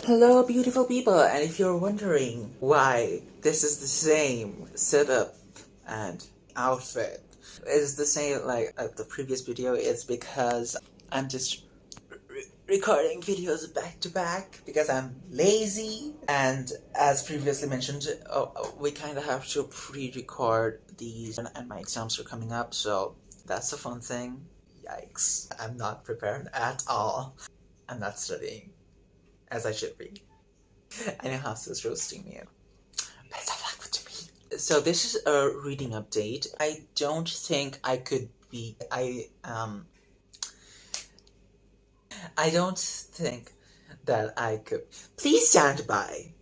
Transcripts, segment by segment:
Hello beautiful people, and if you're wondering why this is the same setup and outfit, it's the same like the previous video, it's because I'm just recording videos back to back because I'm lazy, and as previously mentioned, we kind of have to pre-record these, and my exams are coming up, so that's a fun thing. Yikes, I'm not prepared at all. I'm not studying as I should be. I know House is roasting me. Best of luck with me. So this is a reading update. I don't think I could be. I don't think that I could. Please stand by.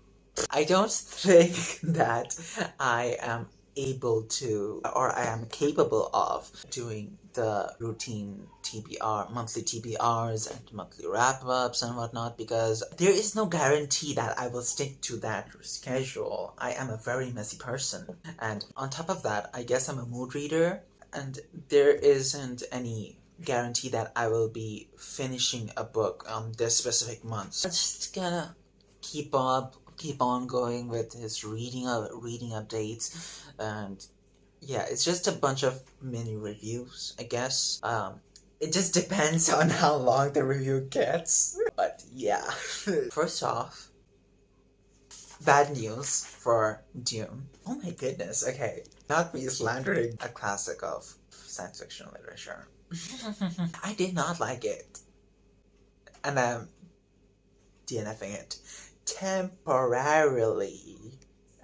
I don't think that I am able to, or I am capable of doing the routine TBR, monthly TBRs and monthly wrap-ups and whatnot, because there is no guarantee that I will stick to that schedule. I am a very messy person, and on top of that, I guess I'm a mood reader, and there isn't any guarantee that I will be finishing a book on this specific month. So I'm just gonna keep on going with his reading updates, and yeah, it's just a bunch of mini reviews, I guess. It just depends on how long the review gets. But yeah. First off, bad news for Dune. Oh my goodness, okay. Not me slandering a classic of science fiction literature. I did not like it. And I'm DNFing it temporarily,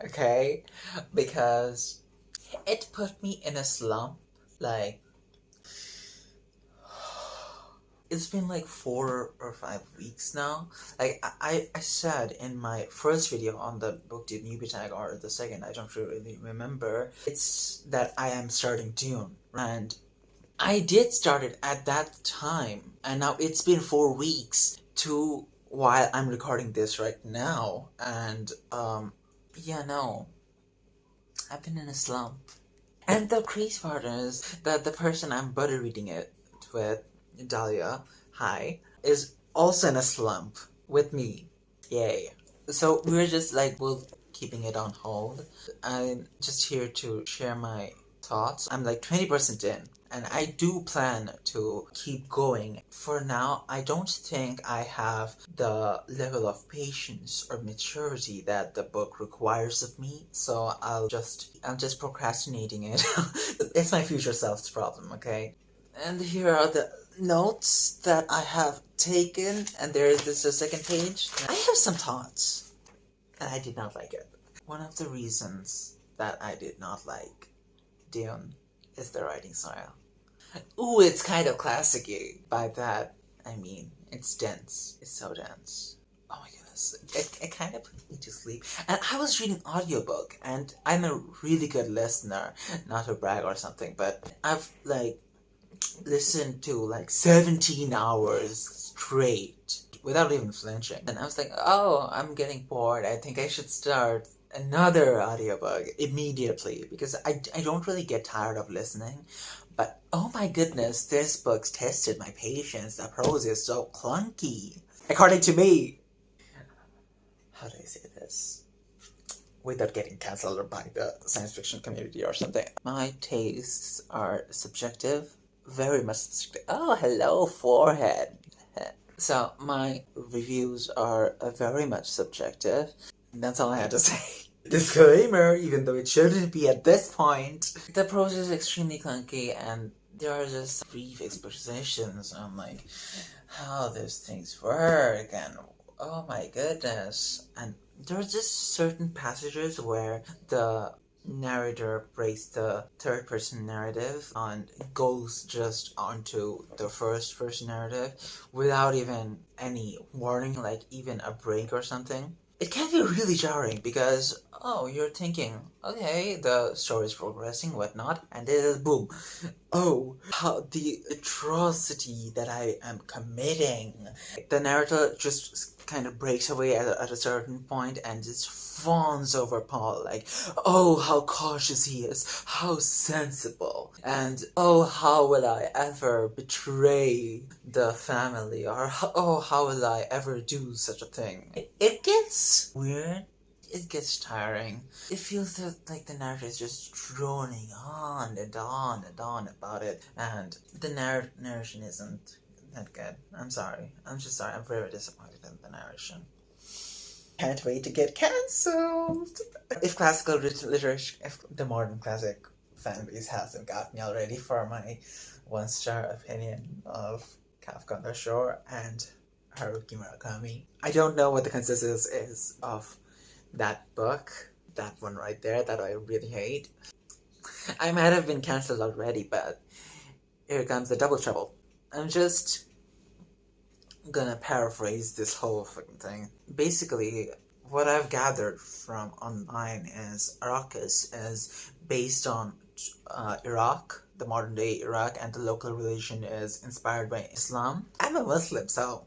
okay? Because it put me in a slump. Like, it's been like 4 or 5 weeks now. Like, I said in my first video on the BookTube newbie tag, or the second, I don't really remember, it's that I am starting Dune. And I did start it at that time, and now it's been 4 weeks to while I'm recording this right now, and yeah, no, I've been in a slump. And the crazy part is that the person I'm buddy reading it with, Dahlia, hi, is also in a slump with me. Yay. So we're just like both keeping it on hold. I'm just here to share my thoughts. I'm like 20% in, and I do plan to keep going. For now, I don't think I have the level of patience or maturity that the book requires of me, so I'm just procrastinating it. It's my future self's problem, okay? And here are the notes that I have taken, and there is this second page. I have some thoughts, and I did not like it. One of the reasons that I did not like Dune is the writing style. Ooh, it's kind of classic-y. By that, I mean, it's dense. It's so dense. Oh my goodness. It kind of put me to sleep. And I was reading audiobook, and I'm a really good listener. Not to brag or something, but I've, like, listened to, like, 17 hours straight without even flinching. And I was like, oh, I'm getting bored. I think I should start another audiobook immediately, because I don't really get tired of listening. But oh my goodness, this book's tested my patience. The prose is so clunky, according to me. How do I say this without getting cancelled by the science fiction community or something? My tastes are subjective, very much subjective. Oh, hello, forehead. So my reviews are very much subjective. That's all I had to say. Disclaimer, even though it shouldn't be at this point. The prose is extremely clunky, and there are just brief expositions on, like, how these things work, and oh my goodness. And there are just certain passages where the narrator breaks the third-person narrative and goes just onto the first-person narrative without even any warning, like even a break or something. It can be really jarring because, oh, you're thinking, okay, the story's progressing, whatnot, and then boom. Oh, how the atrocity that I am committing. The narrator just kind of breaks away at a certain point and just fawns over Paul, like, oh, how cautious he is, how sensible, and oh, how will I ever betray the family, or oh, how will I ever do such a thing. It gets weird. It gets tiring. It feels that, like, the narrator is just droning on and on and on about it, and the narration isn't that good. I'm sorry. I'm just sorry. I'm very disappointed in the narration. Can't wait to get cancelled. If classical literature, if the modern classic fan base hasn't got me already for my 1-star opinion of Kafka on the Shore and Haruki Murakami. I don't know what the consensus is of that book, that one right there that I really hate. I might have been cancelled already, but here comes the double trouble. I'm just gonna paraphrase this whole fucking thing. Basically, what I've gathered from online is Arrakis is based on Iraq, the modern day Iraq, and the local religion is inspired by Islam. I'm a Muslim, so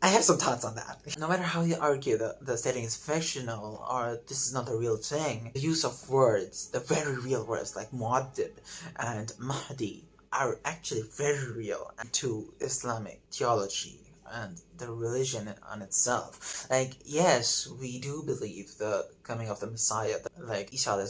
I have some thoughts on that. No matter how you argue the setting is fictional or this is not a real thing, the use of words, the very real words like Muaddib and Mahdi, are actually very real to Islamic theology and the religion on itself. Like, yes, we do believe the coming of the Messiah, like Isa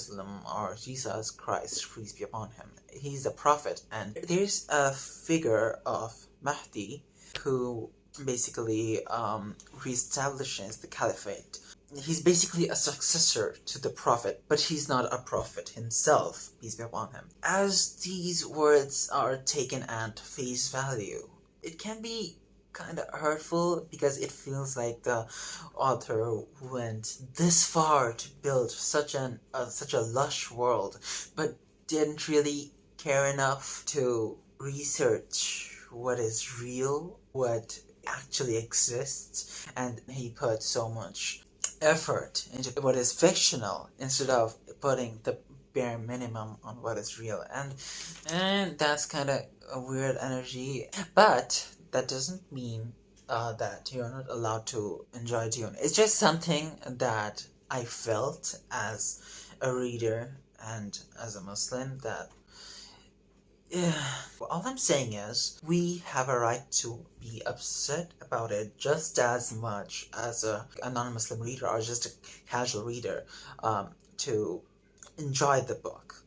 or Jesus Christ, peace be upon him. He's a prophet, and there's a figure of Mahdi who basically reestablishes the caliphate. He's basically a successor to the prophet, but he's not a prophet himself, peace be upon him. As these words are taken at face value, it can be kind of hurtful because it feels like the author went this far to build such a lush world, but didn't really care enough to research what is real, what actually exists, and he put so much effort into what is fictional instead of putting the bare minimum on what is real, and that's kind of a weird energy. But that doesn't mean that you're not allowed to enjoy Dune. It's just something that I felt as a reader and as a Muslim that all I'm saying is, we have a right to be upset about it just as much as a non-Muslim reader or just a casual reader to enjoy the book.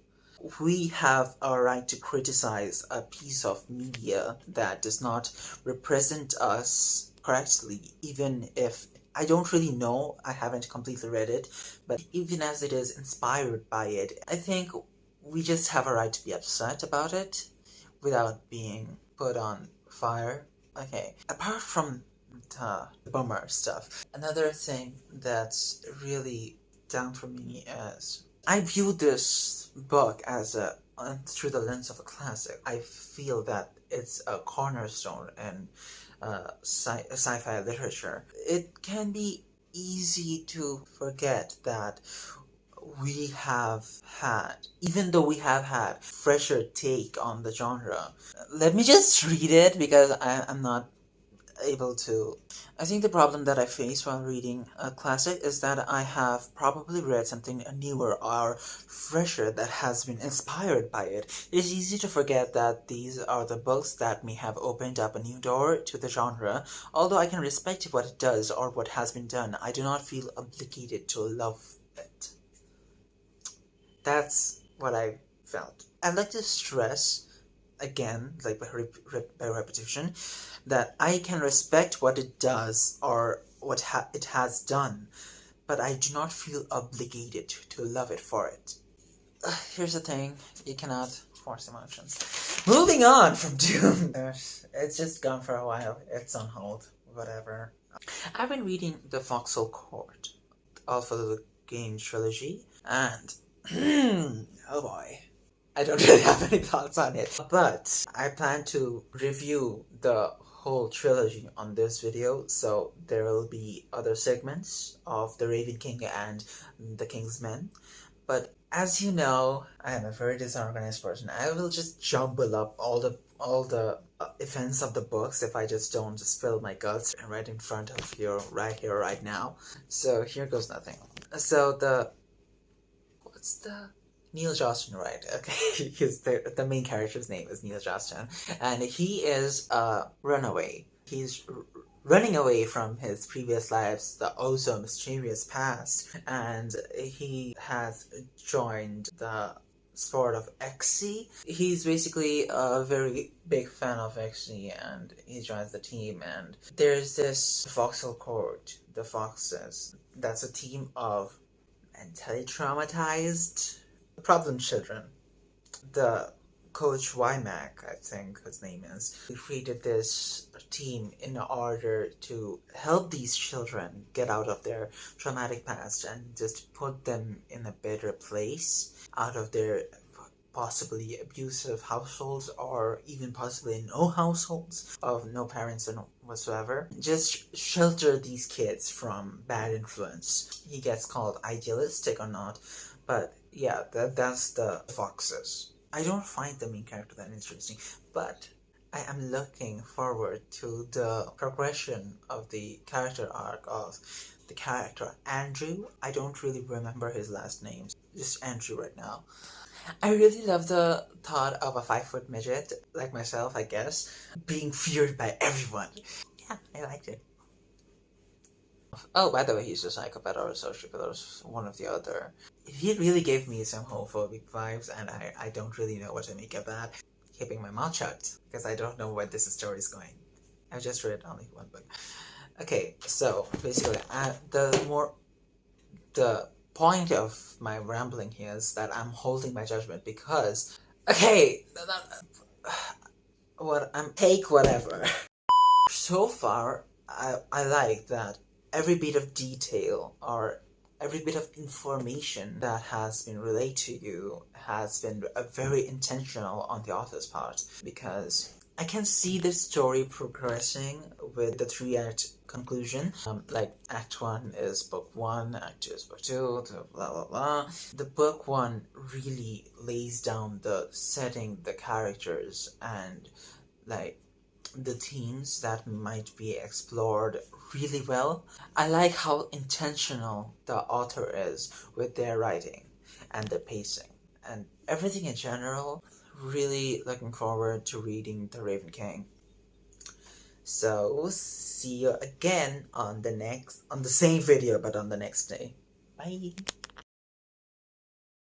We have a right to criticize a piece of media that does not represent us correctly, even if I don't really know, I haven't completely read it, but even as it is inspired by it, I think we just have a right to be upset about it without being put on fire. Okay, apart from the bummer stuff, another thing that's really down for me is I view this book as through the lens of a classic. I feel that it's a cornerstone in sci-fi literature. It can be easy to forget that we have had, even though we have had fresher take on the genre. Let me just read it because I'm not able to. I think the problem that I face while reading a classic is that I have probably read something newer or fresher that has been inspired by it. It is easy to forget that these are the books that may have opened up a new door to the genre. Although I can respect what it does or what has been done, I do not feel obligated to love it. That's what I felt. I'd like to stress, again, like by repetition, that I can respect what it does or what it has done, but I do not feel obligated to love it for it. Here's the thing, you cannot force emotions. Moving on from Dune. It's just gone for a while. It's on hold. Whatever. I've been reading the Foxhole Court, also the game trilogy, and oh boy, I don't really have any thoughts on it. But I plan to review the whole trilogy on this video, so there will be other segments of the Raven King and the King's Men. But as you know, I am a very disorganized person. I will just jumble up all the events of the books if I just don't spill my guts right in front of you right here, right now. So here goes nothing. So what's the Neil Johnston, right? Okay, the main character's name is Neil Johnston, and he is a runaway. He's running away from his previous lives, the also mysterious past, and he has joined the sport of ecstasy. He's basically a very big fan of ecstasy, and he joins the team. And there's this Foxhole court, the Foxes. That's a team of mentally traumatized problem children. The coach Wymack, I think his name is, he created this team in order to help these children get out of their traumatic past and just put them in a better place out of their possibly abusive households, or even possibly no households of no parents and whatsoever. Just shelter these kids from bad influence. He gets called idealistic or not, but yeah, that's the Foxes. I don't find the main character that interesting, but I am looking forward to the progression of the character arc of the character Andrew. I don't really remember his last name, just Andrew right now. I really love the thought of a 5 foot midget, like myself, I guess, being feared by everyone. Yeah, I liked it. Oh, by the way, he's a psychopath or a sociopath or one of the other. He really gave me some homophobic vibes, and I don't really know what to make of that. Keeping my mouth shut, because I don't know where this story is going. I've just read only one book. Okay, so basically, the point of my rambling here is that I'm holding my judgment because, okay, take whatever. So far, I like that every bit of detail or every bit of information that has been relayed to you has been very intentional on the author's part, because I can see the story progressing with the 3 act conclusion. Like Act 1 is book 1, Act 2 is book 2, blah blah blah. The book 1 really lays down the setting, the characters, and like the themes that might be explored really well. I like how intentional the author is with their writing and the pacing and everything in general. Really looking forward to reading The Raven King. So we'll see you again on the same video but on the next day. Bye.